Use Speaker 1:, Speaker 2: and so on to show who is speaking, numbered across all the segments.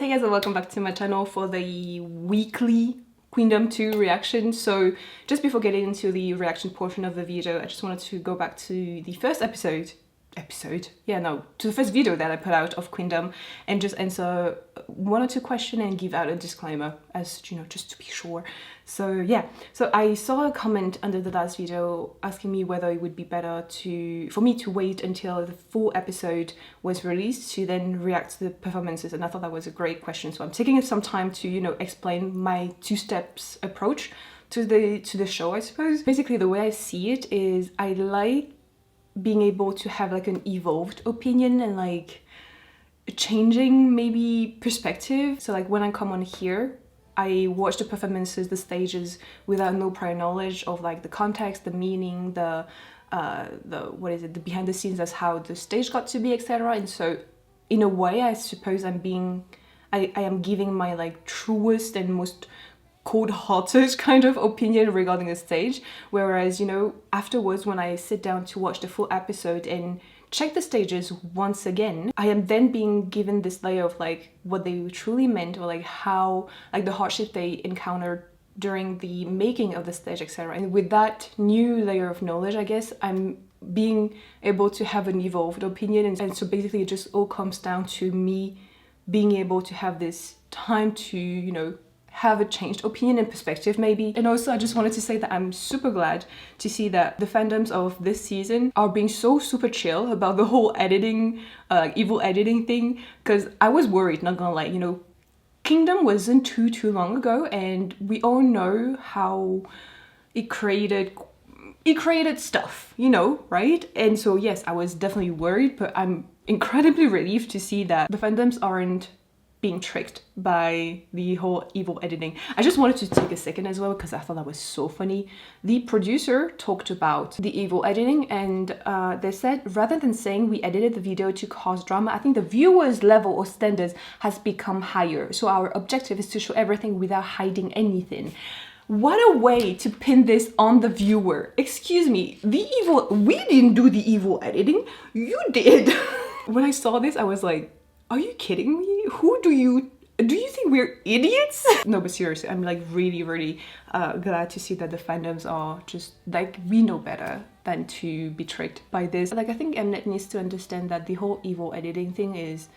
Speaker 1: Hey guys, and welcome back to my channel for the weekly Queendom 2 reaction. So just before getting into the reaction portion of the video, I just wanted to go back to the first to the first video that I put out of Queendom and just answer one or two questions and give out a disclaimer, as you know, just to be sure. So yeah, so I saw a comment under the last video asking me whether it would be better for me to wait until the full episode was released to then react to the performances, and I thought that was a great question. So I'm taking some time to, you know, explain my two steps approach to the show, I suppose. Basically, the way I see it is I like being able to have like an evolved opinion and like changing maybe perspective. So like when I come on here, I watch the performances, the stages without no prior knowledge of like the context, the meaning, the behind the scenes, as how the stage got to be, etc. And so in a way, I suppose I am giving my like truest and most cold-hearted kind of opinion regarding the stage, whereas, you know, afterwards when I sit down to watch the full episode and check the stages once again, I am then being given this layer of like what they truly meant, or like how, like the hardship they encountered during the making of the stage, etc. And with that new layer of knowledge, I guess I'm being able to have an evolved opinion, and so basically it just all comes down to me being able to have this time to, you know, have a changed opinion and perspective maybe. And also I just wanted to say that I'm super glad to see that the fandoms of this season are being so super chill about the whole editing, evil editing thing, because I was worried, not gonna lie. You know, Queendom wasn't too long ago, and we all know how it created stuff, you know, right? And so yes, I was definitely worried, but I'm incredibly relieved to see that the fandoms aren't being tricked by the whole evil editing. I just wanted to take a second as well because I thought that was so funny. The producer talked about the evil editing, and they said, rather than saying we edited the video to cause drama, I think the viewer's level or standards has become higher. So our objective is to show everything without hiding anything. What a way to pin this on the viewer. Excuse me, we didn't do the evil editing, you did. When I saw this, I was like, are you kidding me? Do you think we're idiots? No, but seriously, I'm like really glad to see that the fandoms are just like, we know better than to be tricked by this. Like, I think Mnet needs to understand that the whole evil editing thing is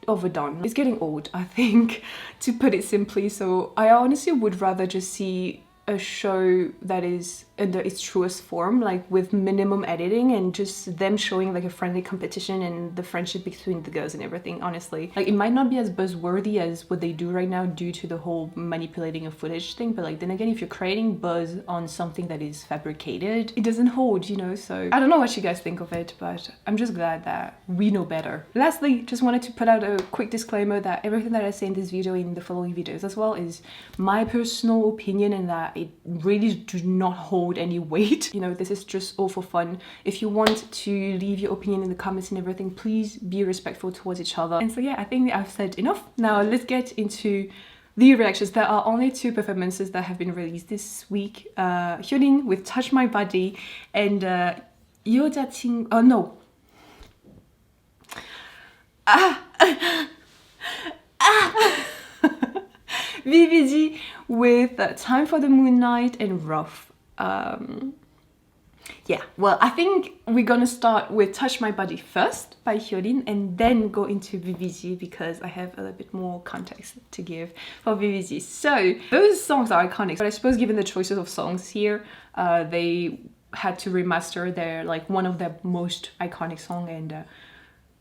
Speaker 1: overdone. It's getting old, I think, to put it simply. So I honestly would rather just see a show that is in its truest form, like with minimum editing, and just them showing like a friendly competition and the friendship between the girls and everything. Honestly, like, it might not be as buzzworthy as what they do right now due to the whole manipulating of footage thing, but like, then again, if you're creating buzz on something that is fabricated, it doesn't hold, you know. So I don't know what you guys think of it, but I'm just glad that we know better. Lastly, just wanted to put out a quick disclaimer that everything that I say in this video, in the following videos as well, is my personal opinion, and that it really do not hold any weight. You know, this is just all for fun. If you want to leave your opinion in the comments and everything, please be respectful towards each other. And so yeah, I think I've said enough. Now let's get into the reactions. There are only two performances that have been released this week. Hyolyn with Touch My Body, and 여자친구, oh no. VVG with Time for the Moonlight and Rough. Yeah, well, I think we're gonna start with Touch My Body first by Hyolyn, and then go into VVG because I have a little bit more context to give for VVG. So those songs are iconic, but I suppose given the choices of songs here, they had to remaster their, like, one of their most iconic song, and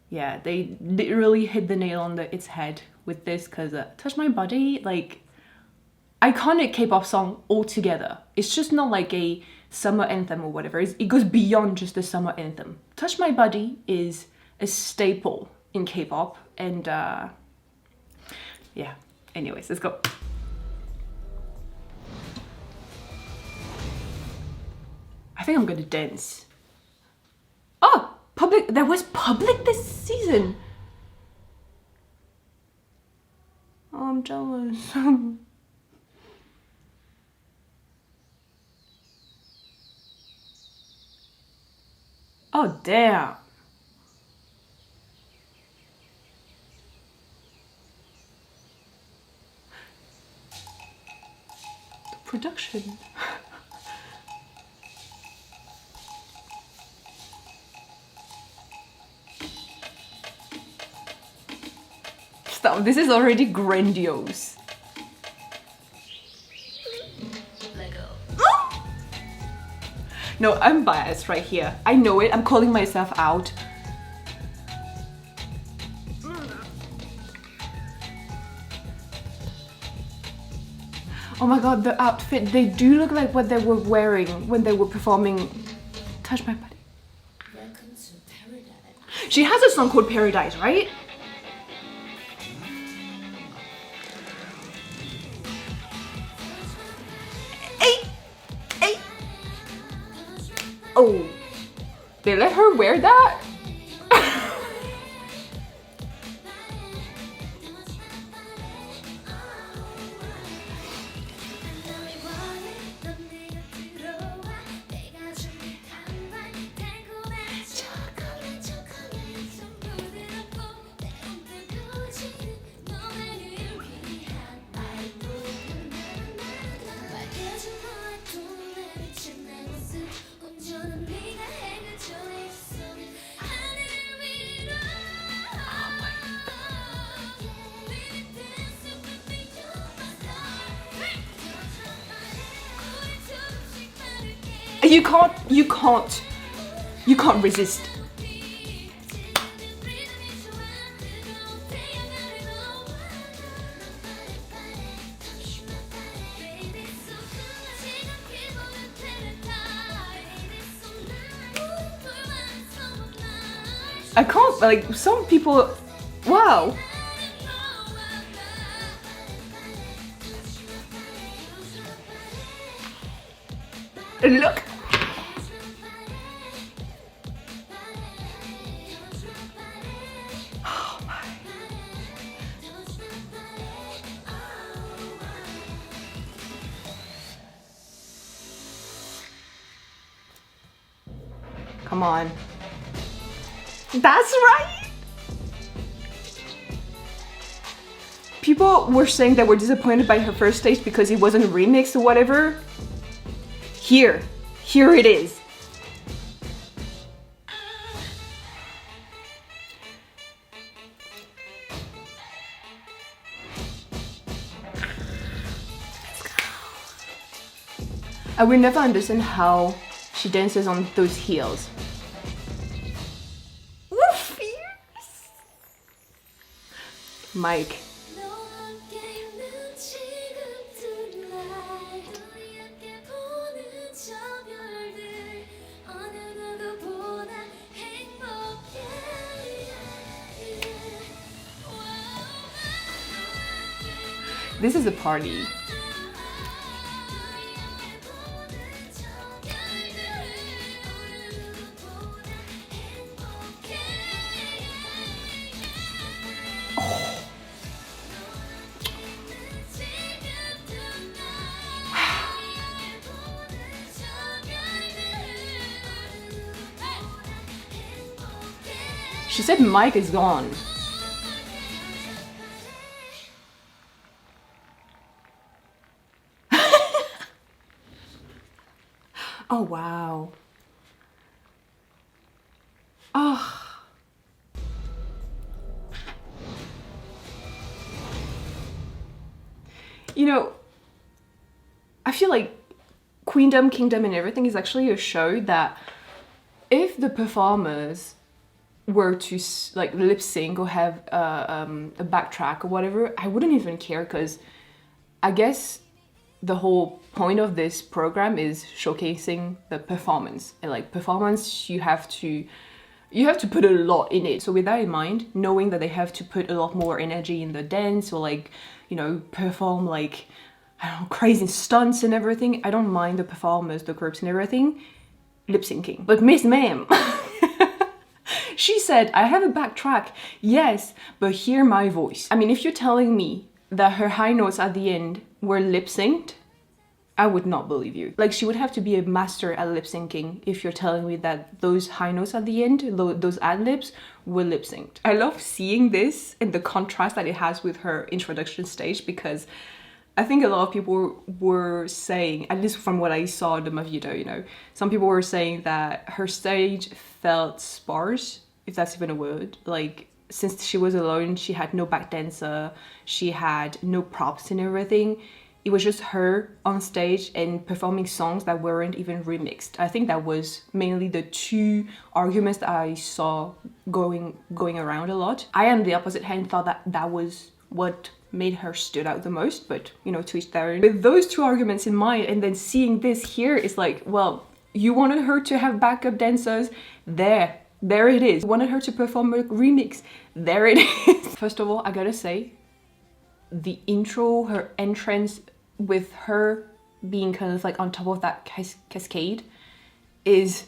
Speaker 1: yeah, they literally hit the nail on its head with this, because Touch My Body, like, iconic K-pop song altogether. It's just not like a summer anthem or whatever. It goes beyond just the summer anthem. Touch My Body is a staple in K-pop, and yeah, anyways, let's go. I think I'm gonna dance. Oh, public, there was public this season. Oh, I'm jealous. Oh, damn. production. Stop, this is already grandiose. No, I'm biased right here. I know it, I'm calling myself out. Oh my god, the outfit, they do look like what they were wearing when they were performing Touch My Body.
Speaker 2: Welcome to Paradise.
Speaker 1: She has a song called Paradise, right? Hey! Oh, they let her wear that? You can't resist. I can't, like, some people, wow. Look. Oh my. Come on. That's right. People were saying they were disappointed by her first stage because it wasn't remixed or whatever. Here it is. I will never understand how she dances on those heels. Ooh, fierce. Mike. This is a party. Oh. She said Mike is gone. Oh, wow. Oh. You know, I feel like Queendom, Kingdom and everything is actually a show that if the performers were to like lip sync or have a backtrack or whatever, I wouldn't even care, because I guess the whole point of this program is showcasing the performance, and like performance, you have to put a lot in it. So with that in mind, knowing that they have to put a lot more energy in the dance, or like, you know, perform like, I don't know, crazy stunts and everything, I don't mind the performers, the groups and everything lip syncing. But Miss Ma'am, she said, I have a backtrack, yes, but hear my voice. I mean, if you're telling me that her high notes at the end were lip synced, I would not believe you. Like, she would have to be a master at lip syncing if you're telling me that those high notes at the end, those ad libs, were lip synced. I love seeing this and the contrast that it has with her introduction stage, because I think a lot of people were saying, at least from what I saw in the video, you know, some people were saying that her stage felt sparse, if that's even a word. Like, since she was alone, she had no back dancer, she had no props and everything. It was just her on stage and performing songs that weren't even remixed. I think that was mainly the two arguments that I saw going around a lot. I, on the opposite hand, thought that that was what made her stood out the most, but you know, to each their own. With those two arguments in mind, and then seeing this here, it's like, well, you wanted her to have backup dancers, there it is. You wanted her to perform a remix, there it is. First of all, I gotta say, the intro, her entrance with her being kind of like on top of that cascade is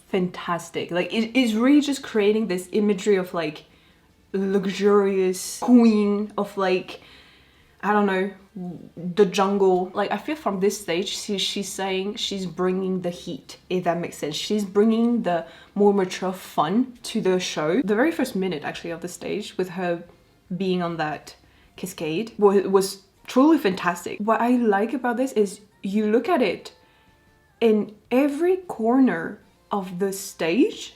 Speaker 1: fantastic. Like, it is really just creating this imagery of like luxurious queen of like, I don't know, the jungle. Like, I feel from this stage she's saying she's bringing the heat, if that makes sense. She's bringing the more mature fun to the show. The very first minute actually of the stage with her being on that cascade was truly fantastic. What I like about this is you look at it, in every corner of the stage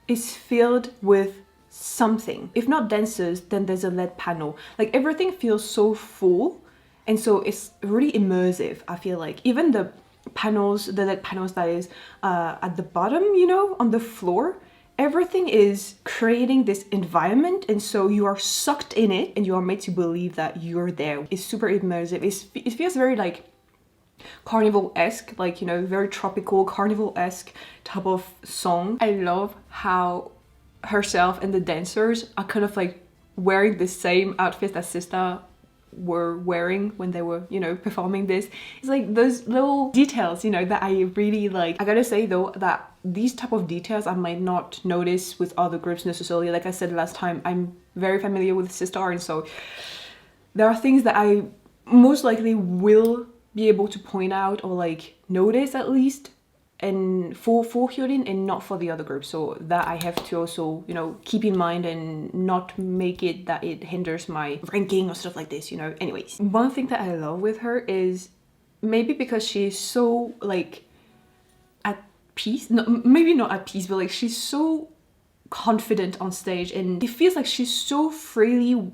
Speaker 1: is filled with something. If not dancers, then there's a LED panel. Like, everything feels so full, and so it's really immersive. I feel like even the panels, the LED panels that is at the bottom, you know, on the floor, everything is creating this environment, and so you are sucked in it and you are made to believe that you're there. It's super immersive. It feels very like carnival-esque, like, you know, very tropical carnival-esque type of song. I love how herself and the dancers are kind of like wearing the same outfit that Sista were wearing when they were, you know, performing this. It's like those little details, you know, that I really like. I gotta say though that these type of details I might not notice with other groups necessarily. Like I said last time, I'm very familiar with Sistar, and so there are things that I most likely will be able to point out or like notice at least, and for Hyolyn and not for the other groups. So that I have to also, you know, keep in mind and not make it that it hinders my ranking or stuff like this, you know. Anyways, one thing that I love with her is, maybe because she's so like at peace, no, maybe not at peace, but like she's so confident on stage, and it feels like she's so freely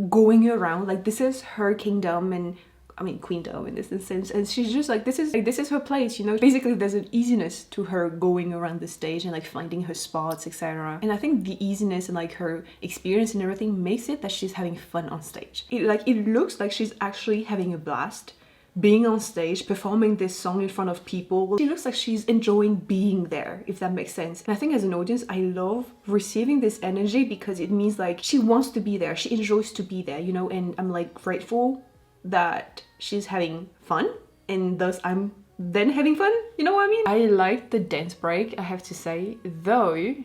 Speaker 1: going around. Like, this is her kingdom, and I mean Queendom in this sense, and she's just like, this is her place, you know. Basically there's an easiness to her going around the stage and like finding her spots, etc. And I think the easiness and like her experience and everything makes it that she's having fun on stage. It looks like she's actually having a blast being on stage, performing this song in front of people. She looks like she's enjoying being there, if that makes sense. And I think as an audience, I love receiving this energy because it means like she wants to be there, she enjoys to be there, you know. And I'm like grateful that she's having fun, and thus I'm then having fun, you know what I mean? I like the dance break, I have to say, though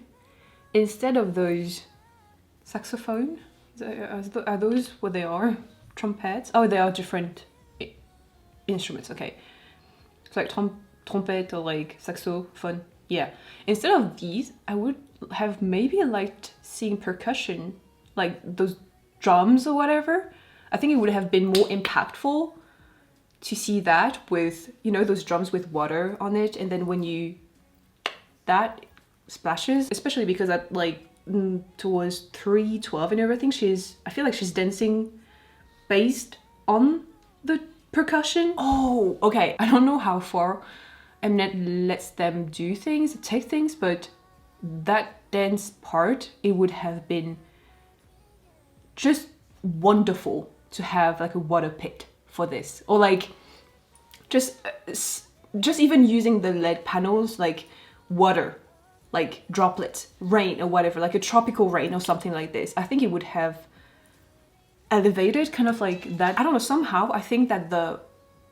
Speaker 1: instead of those saxophone, are those what they are? Trumpets? Oh, they are different instruments, okay. It's like trumpet or like saxophone, yeah. Instead of these, I would have maybe liked seeing percussion, like those drums or whatever. I think it would have been more impactful to see that with, you know, those drums with water on it, and then when you, that splashes, especially because at like towards 3:12 and everything, I feel like she's dancing based on the percussion. Oh, okay. I don't know how far Mnet lets them do things, take things, but that dance part, it would have been just wonderful to have like a water pit for this, or like just even using the LED panels, like water, like droplets, rain or whatever, like a tropical rain or something like this. I think it would have elevated kind of like that. I don't know, somehow I think that the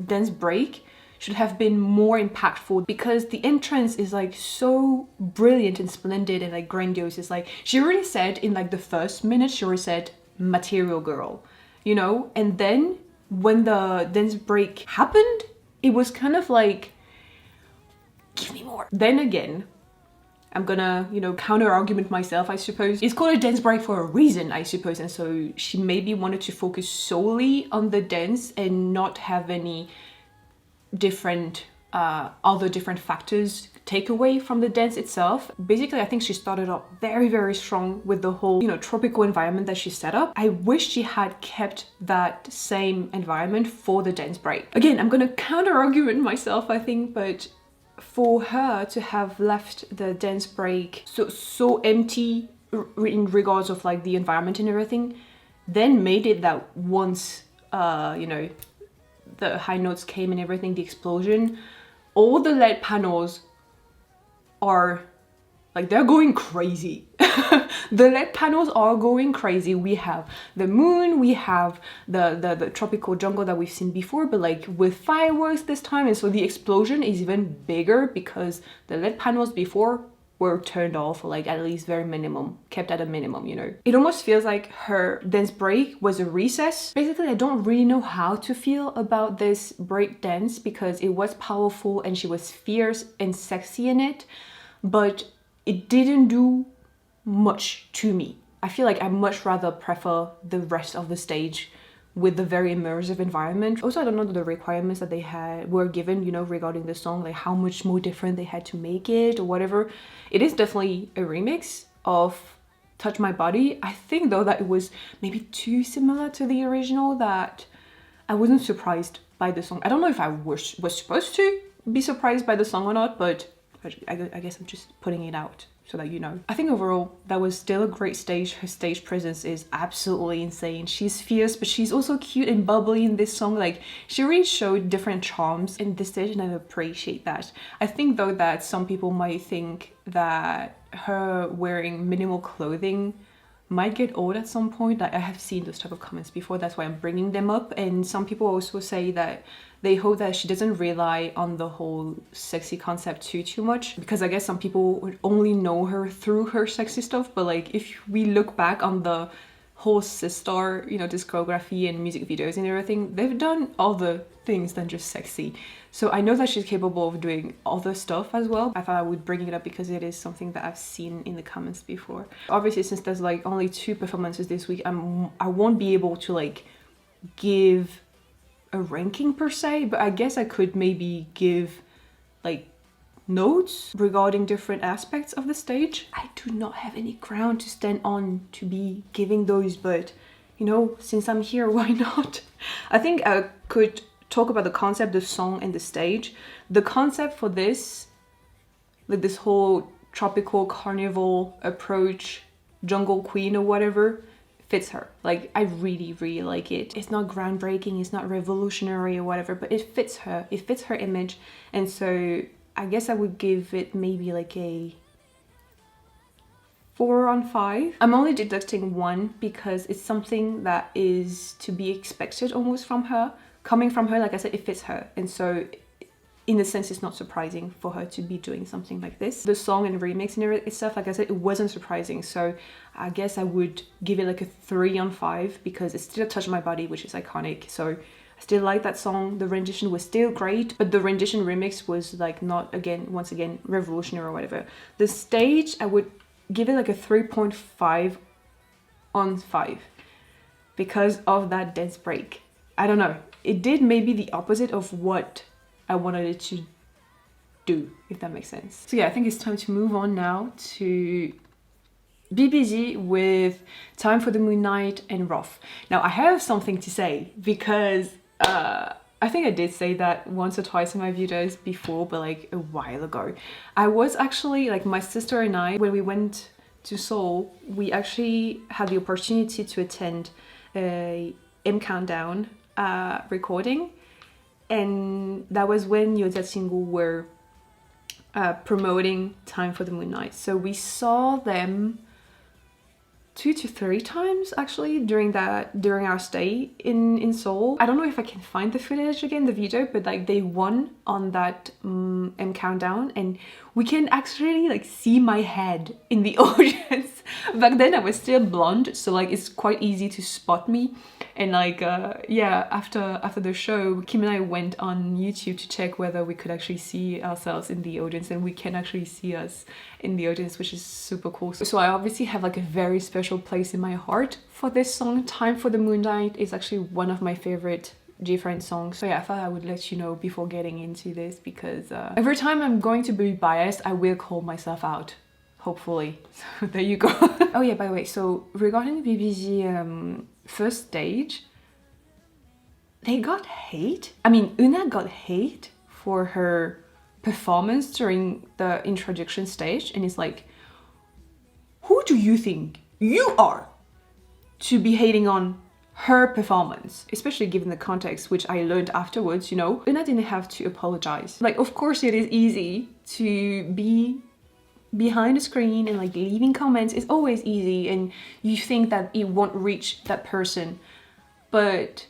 Speaker 1: dance break should have been more impactful, because the entrance is like so brilliant and splendid and like grandiose. It's like she already said in like the first minute, she already said material girl, you know. And then when the dance break happened, it was kind of like, give me more. Then again, I'm gonna, you know, counter argument myself, I suppose. It's called a dance break for a reason, I suppose, and so she maybe wanted to focus solely on the dance and not have any different other different factors take away from the dance itself. Basically, I think she started off very, very strong with the whole, you know, tropical environment that she set up. I wish she had kept that same environment for the dance break. Again, I'm gonna counter argument myself, I think, but for her to have left the dance break so empty in regards of like the environment and everything, then made it that once you know, the high notes came and everything, the explosion, all the LED panels are like, they're going crazy. The LED panels are going crazy. We have the moon, we have the tropical jungle that we've seen before, but like with fireworks this time, and so the explosion is even bigger because the LED panels before were turned off, or like at least very minimum, kept at a minimum, you know. It almost feels like her dance break was a recess. Basically, I don't really know how to feel about this break dance because it was powerful and she was fierce and sexy in it, but it didn't do much to me. I feel like I much rather prefer the rest of the stage with the very immersive environment. Also, I don't know the requirements that they were given, you know, regarding the song, like how much more different they had to make it or whatever. It is definitely a remix of Touch My Body. I think though that it was maybe too similar to the original that I wasn't surprised by the song. I don't know if I was supposed to be surprised by the song or not, but I guess I'm just putting it out so that you know. I think overall that was still a great stage. Her stage presence is absolutely insane. She's fierce, but she's also cute and bubbly in this song. Like, she really showed different charms in this stage and I appreciate that. I think though that some people might think that her wearing minimal clothing might get old at some point. Like, I have seen those type of comments before, that's why I'm bringing them up. And some people also say that they hope that she doesn't rely on the whole sexy concept too much, because I guess some people would only know her through her sexy stuff. But like, if we look back on the whole Sistar, you know, discography and music videos and everything, they've done other things than just sexy. So I know that she's capable of doing other stuff as well. I thought I would bring it up because it is something that I've seen in the comments before. Obviously, since there's like only 2 performances this week, I won't be able to like give a ranking per se, but I guess I could maybe give like notes regarding different aspects of the stage. I do not have any ground to stand on to be giving those, but you know, since I'm here, why not? I think I could talk about the concept, the song, and the stage. The concept for this, like this whole tropical carnival approach, jungle queen or whatever, fits her. Like, I really like it. It's not groundbreaking, it's not revolutionary or whatever, but it fits her. It fits her image. And so I guess I would give it maybe like a 4 on 5. I'm only deducting 1 because it's something that is to be expected almost from her. Coming from her, like I said, it fits her. And so in a sense, it's not surprising for her to be doing something like this. The song and remix and itself, like I said, it wasn't surprising. So I guess I would give it like a 3 on 5 because it still touched my body, which is iconic. So I still like that song. The rendition was still great, but the rendition remix was like not, again, once again, revolutionary or whatever. The stage, I would give it like a 3.5 on 5 because of that dance break. I don't know. It did maybe the opposite of what I wanted it to do, if that makes sense. So yeah, I think it's time to move on now to Be Busy with Time for the Moon Night and Rough. Now I have something to say because I think I did say that once or twice in my videos before, but like a while ago. I was actually, like, my sister and I, when we went to Seoul, we actually had the opportunity to attend a M Countdown recording, and that was when 여자친구 were promoting Time for the Moon Night. So we saw them 2 to 3 times actually during our stay in Seoul. I don't know if I can find the footage again, the video, but like they won on that M Countdown, and we can actually like see my head in the audience. Back then I was still blonde, so like it's quite easy to spot me. And like yeah, after the show, Kim and I went on YouTube to check whether we could actually see ourselves in the audience, and we can actually see us in the audience, which is super cool. So I obviously have like a very special place in my heart for this song. Time for the Moonlight is actually one of my favorite different songs. So yeah, I thought I would let you know before getting into this, because every time I'm going to be biased, I will call myself out, hopefully. So there you go. Oh yeah, by the way, so regarding the BBC first stage, they got hate. I mean, Una got hate for her performance during the introduction stage, and it's like, who do you think you are to be hating on her performance, especially given the context, which I learned afterwards, you know? Una didn't have to apologize. Like, of course it is easy to be behind the screen and like leaving comments. It's always easy, and you think that it won't reach that person. But,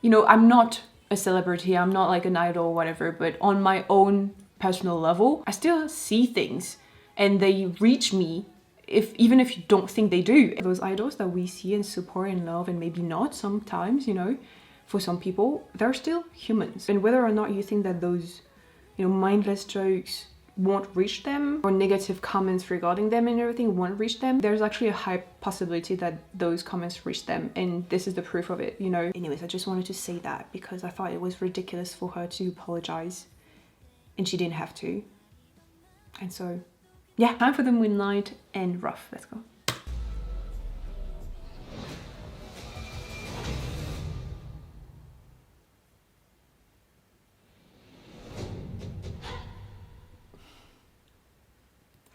Speaker 1: you know, I'm not a celebrity, I'm not like an idol or whatever, but on my own personal level, I still see things and they reach me, even if you don't think they do. Those idols that we see and support and love, and maybe not sometimes, you know, for some people, they're still humans. And whether or not you think that those, you know, mindless jokes won't reach them, or negative comments regarding them and everything won't reach them, there's actually a high possibility that those comments reach them, and this is the proof of it, you know? Anyways, I just wanted to say that because I thought it was ridiculous for her to apologize, and she didn't have to. And so yeah, Time for the Moonlight and Rough. Let's go.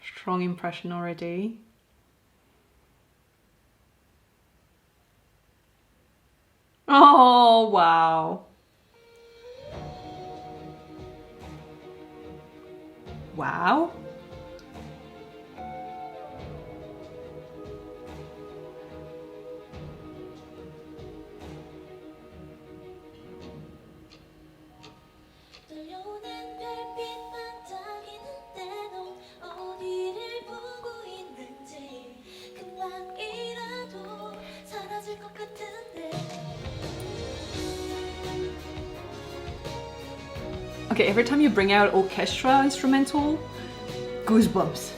Speaker 1: Strong impression already. Oh, wow. Wow. Okay, every time you bring out orchestra instrumental, goosebumps.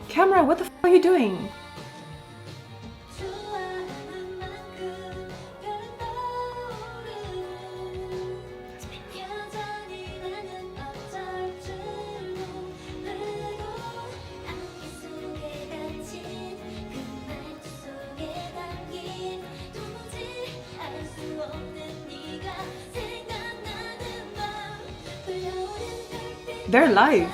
Speaker 1: Camera, what the f are you doing? They're live.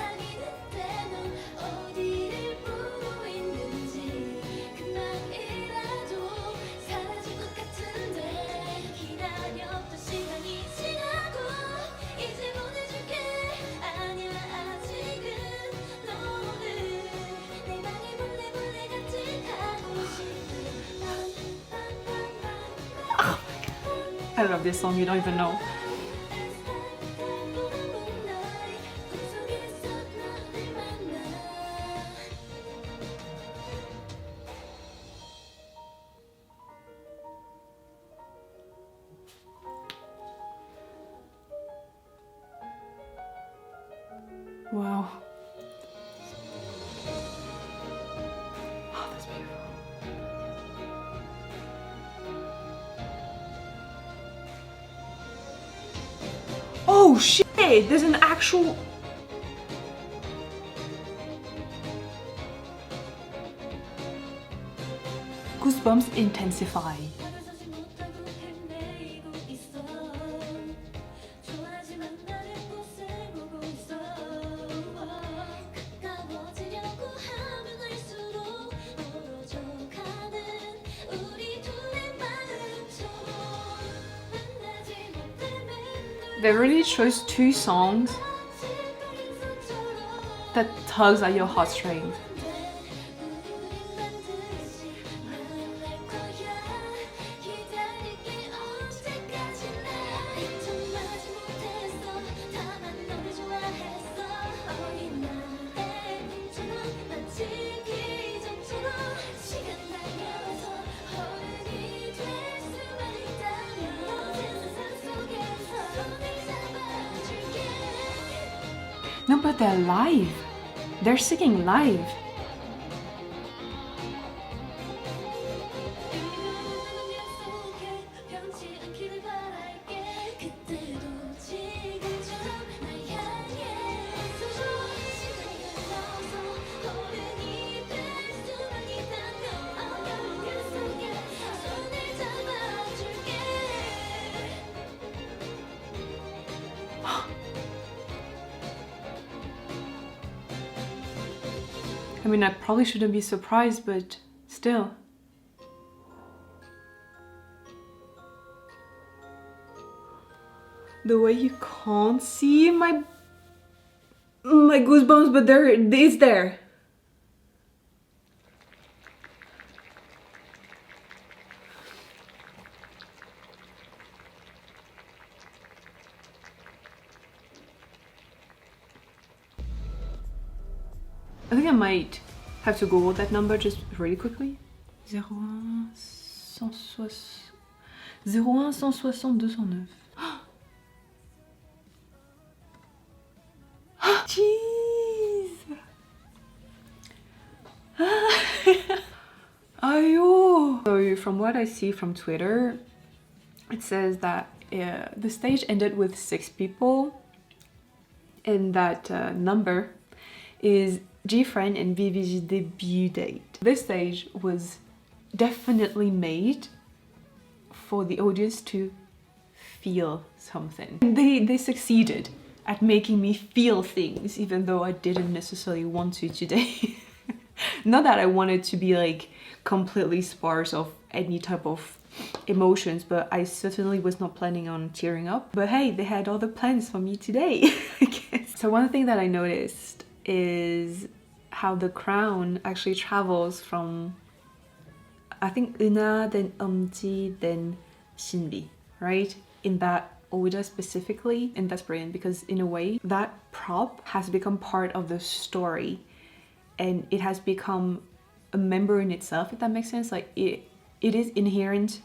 Speaker 1: I love this song, you don't even know. Wow. Oh, that's beautiful. Oh shit! There's an actual... Goosebumps intensify. They really chose two songs that tugs at your heartstrings. No, but they're live. They're singing live. I mean, I probably shouldn't be surprised, but still. The way you can't see my goosebumps, but it's there. I think I might have to Google that number just really quickly. 01 160 209. Jeez! Ayo! So from what I see from Twitter, it says that the stage ended with 6 people, and that number is G-Friend and Vivi's debut date. This stage was definitely made for the audience to feel something. They succeeded at making me feel things, even though I didn't necessarily want to today. Not that I wanted to be like completely sparse of any type of emotions, but I certainly was not planning on tearing up. But hey, they had all the plans for me today, I guess. So one thing that I noticed is how the crown actually travels from, I think, Una, then then Shinbi, right? In that order specifically, and that's brilliant because in a way that prop has become part of the story and it has become a member in itself, if that makes sense. Like it is inherent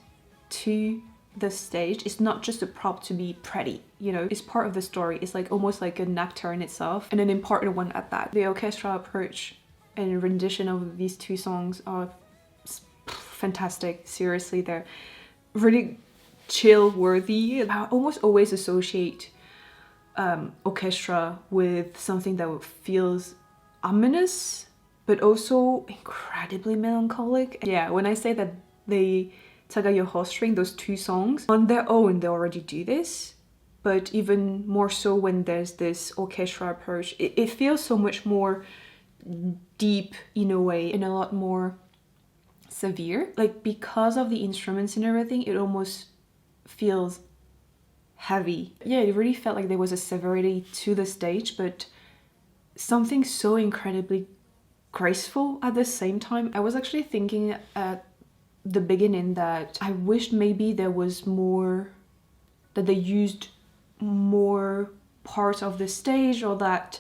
Speaker 1: to the stage. It's not just a prop to be pretty, you know, it's part of the story. It's like almost like an actor in itself, and an important one at that. The orchestra approach and rendition of these two songs are fantastic. Seriously, they're really chill worthy. I almost always associate orchestra with something that feels ominous but also incredibly melancholic. Yeah, when I say that they tug at your heartstring, those two songs on their own, they already do this, but even more so when there's this orchestra approach, it feels so much more deep in a way, and a lot more severe. Like because of the instruments and everything, it almost feels heavy. Yeah, it really felt like there was a severity to the stage, but something so incredibly graceful at the same time. I was actually thinking at the beginning that I wished maybe there was more, that they used more parts of the stage, or that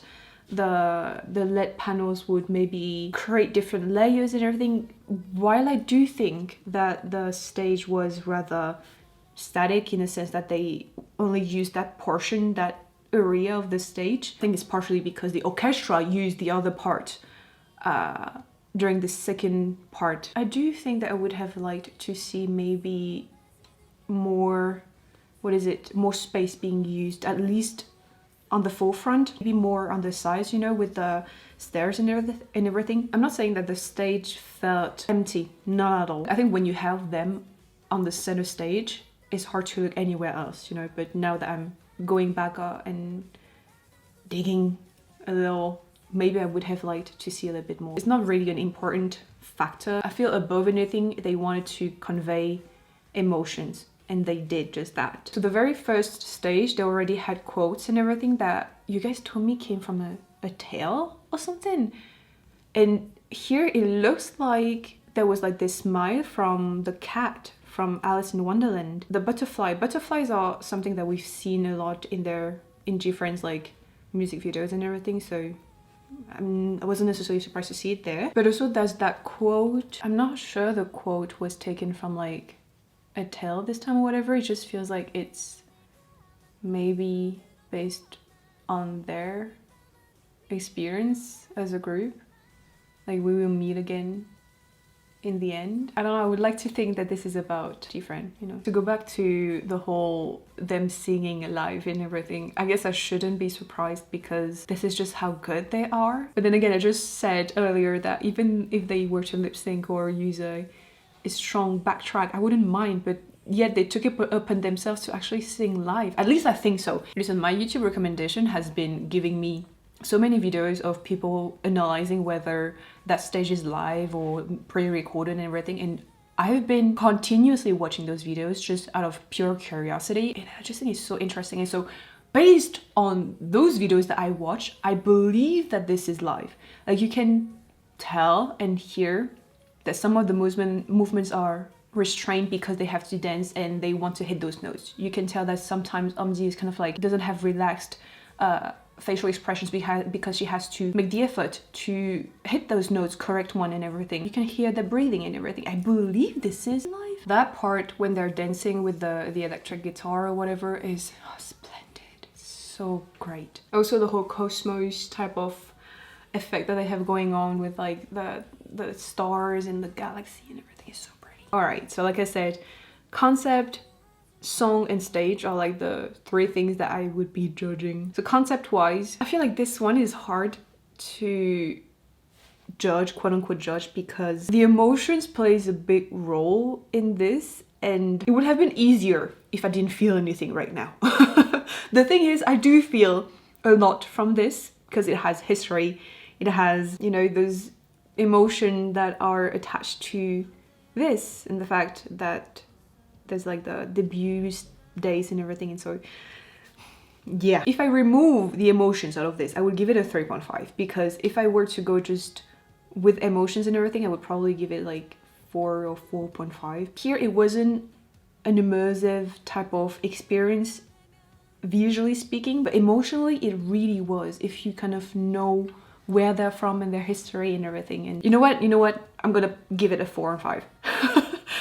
Speaker 1: the LED panels would maybe create different layers and everything. While I do think that the stage was rather static in the sense that they only used that portion, that area of the stage, I think it's partially because the orchestra used the other part during the second part. I do think that I would have liked to see maybe more, more space being used, at least on the forefront, maybe more on the sides, you know, with the stairs and everything. I'm not saying that the stage felt empty, not at all. I think when you have them on the center stage, it's hard to look anywhere else, you know. But now that I'm going back and digging a little, maybe I would have liked to see a little bit more. It's not really an important factor. I feel above anything, they wanted to convey emotions and they did just that. So the very first stage, they already had quotes and everything that you guys told me came from a tale or something. And here it looks like there was like this smile from the cat from Alice in Wonderland. The butterflies are something that we've seen a lot in different like music videos and everything, so I wasn't necessarily surprised to see it there. But also there's that quote. I'm not sure the quote was taken from like a tale this time or whatever. It just feels like it's maybe based on their experience as a group. Like, we will meet again in the end. I don't know, I would like to think that this is about different, you know. To go back to the whole them singing live and everything, I guess I shouldn't be surprised because this is just how good they are. But then again, I just said earlier that even if they were to lip sync or use a strong backtrack, I wouldn't mind, but yet they took it upon themselves to actually sing live. At least I think so. Listen, my YouTube recommendation has been giving me so many videos of people analyzing whether that stage is live or pre-recorded and everything, and I've been continuously watching those videos just out of pure curiosity, and I just think it's so interesting. And so based on those videos that I watch, I believe that this is live. Like, you can tell and hear that some of the movements are restrained because they have to dance and they want to hit those notes. You can tell that sometimes Omzi is kind of like, doesn't have relaxed facial expressions because she has to make the effort to hit those notes, correct one and everything. You can hear the breathing and everything. I believe this is live. That part when they're dancing with the electric guitar or whatever is splendid. So great. Also the whole cosmos type of effect that they have going on with like the stars and the galaxy and everything is so pretty. Alright, so like I said, concept, song and stage are like the three things that I would be judging. So concept wise, I feel like this one is hard to judge, quote unquote judge, because the emotions plays a big role in this, and it would have been easier if I didn't feel anything right now. The thing is, I do feel a lot from this because it has history, it has, you know, those emotions that are attached to this, and the fact that there's like the debut days and everything. And so yeah, if I remove the emotions out of this, I would give it a 3.5, because if I were to go just with emotions and everything, I would probably give it like 4 or 4.5. Here it wasn't an immersive type of experience visually speaking, but emotionally it really was, if you kind of know where they're from and their history and everything. And you know what, I'm gonna give it a 4 and 5.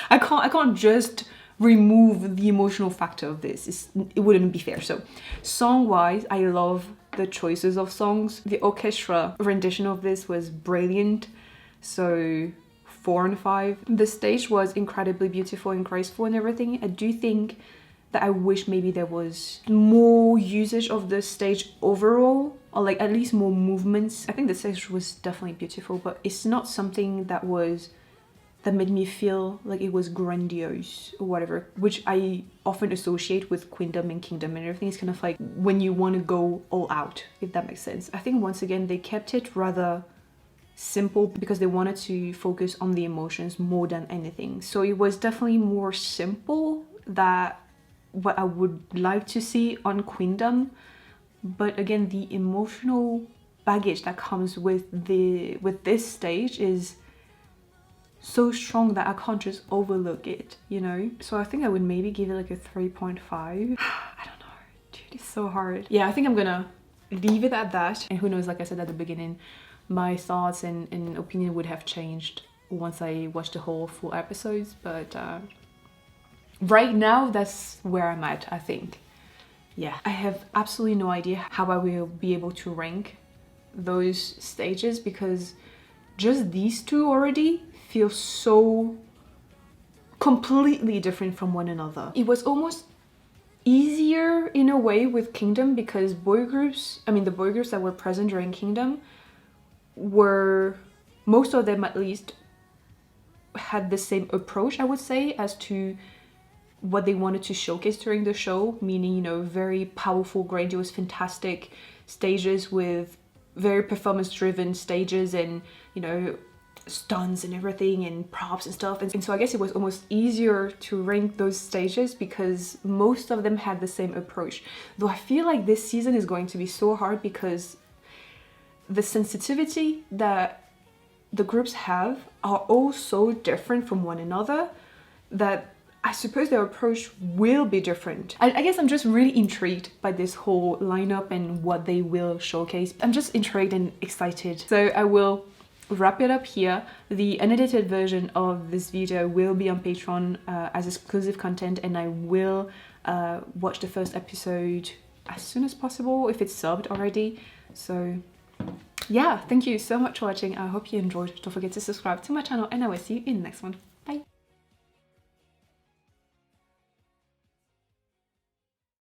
Speaker 1: I can't just remove the emotional factor of this. It wouldn't be fair. So song wise, I love the choices of songs. The orchestra rendition of this was brilliant, so 4 and 5. The stage was incredibly beautiful and graceful and everything. I do think that I wish maybe there was more usage of the stage overall, or like at least more movements. I think the stage was definitely beautiful, but it's not something that made me feel like it was grandiose or whatever, which I often associate with Queendom and Kingdom and everything. It's kind of like when you want to go all out, if that makes sense. I think once again they kept it rather simple because they wanted to focus on the emotions more than anything. So it was definitely more simple than what I would like to see on Queendom. But again, the emotional baggage that comes with this stage is so strong that I can't just overlook it, you know? So I think I would maybe give it like a 3.5. I don't know, dude, it's so hard. Yeah, I think I'm gonna leave it at that. And who knows, like I said at the beginning, my thoughts and opinion would have changed once I watched the whole full episodes. But right now, that's where I'm at, I think. Yeah, I have absolutely no idea how I will be able to rank those stages, because just these two already feel so completely different from one another. It was almost easier in a way with Kingdom because the boy groups that were present during Kingdom were, most of them at least, had the same approach, I would say, as to what they wanted to showcase during the show, meaning, you know, very powerful, grandiose, fantastic stages with very performance-driven stages, and, you know, stunts and everything and props and stuff, and so I guess it was almost easier to rank those stages because most of them had the same approach. Though I feel like this season is going to be so hard because the sensitivity that the groups have are all so different from one another that I suppose their approach will be different. I guess I'm just really intrigued by this whole lineup and what they will showcase. I'm just intrigued and excited. So I will wrap it up here. The unedited version of this video will be on Patreon as exclusive content, and I will watch the first episode as soon as possible if it's subbed already. So yeah, thank you so much for watching. I hope you enjoyed. Don't forget to subscribe to my channel, and I will see you in the next one.